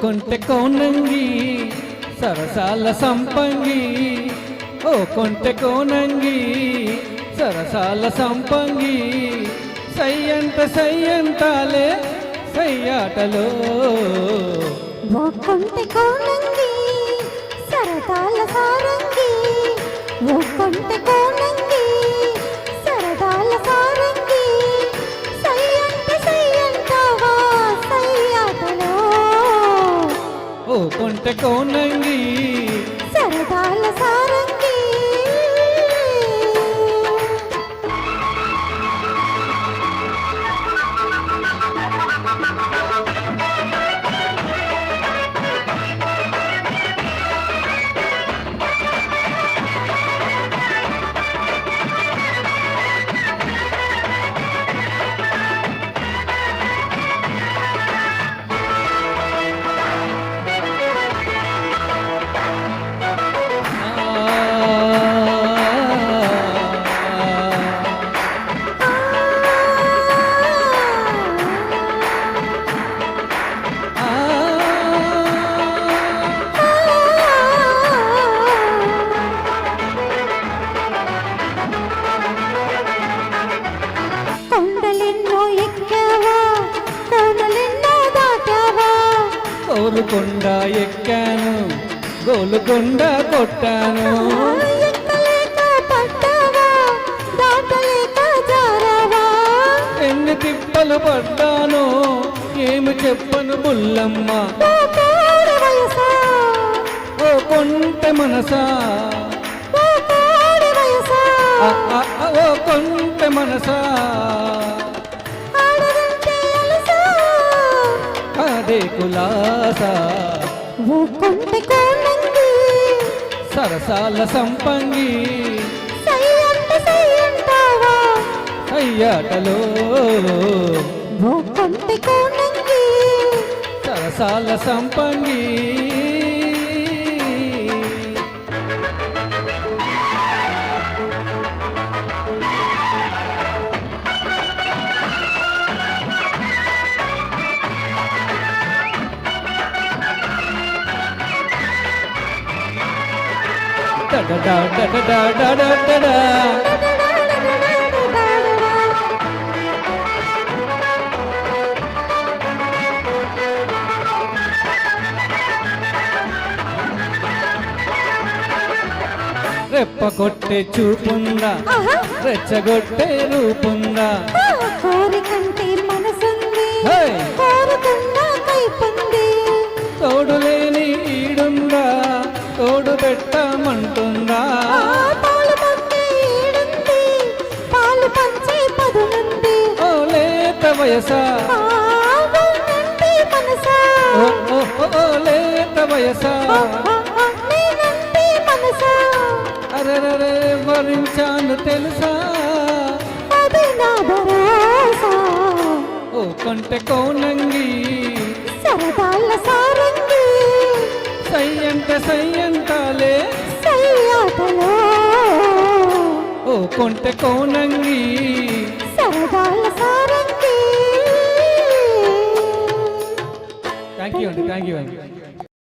కొంటె కోనంగి సరసాల సంపంగి ఓ కొంటె కోనంగి సరసాల సంపంగి సయ్యంటాలే సయ్యాటలో ఓ కొంటె కోనంగి సరదాల సారంగి ఓ కొంటె కోనంగి సరదాల సారంగి సయ్యంటావా సయ్యాటలో ఓ కొంటె కోనంగి సరదాల సారంగి గోలుకొండ ఎక్కాను గోలుకొండ కొట్టాను ఎన్ని తిప్పలు పడ్డాను ఏమి చెప్పను బుల్లమ్మ ఓ కొంటె మనసా ఓ కొంటె మనసా అదే కులాసా ఓ కొంటె కోనంగి సరసాల సంపంగి సయ్యంటావా సయ్యాటలో ఓ కొంటె కోనంగి సరసాల సంపంగి da da da da da da da da రెప్పగొట్టే చూపుందా రెచ్చగొట్టే రూపుందా కోరికంటే మనసుంది కోరుకున్నా కైపుంది తోడులేని ఈడుందా తోడు పెట్టమంటుందా పాలు పంచే ఈడుంది పాలు పంచే పదునుంది ఓ లేత వయసా మనసా ఓ లేత వయసా అరెరే వరించాను తెలుసా అది నా భరోసా ఓ కొంటె కోనంగి సరదాల సారంగి సయ్యంటాలే సయ్యాటలో ఓ కొంటె కోనంగి సరదాల సారంగి థ్యాంక్ యూ అండి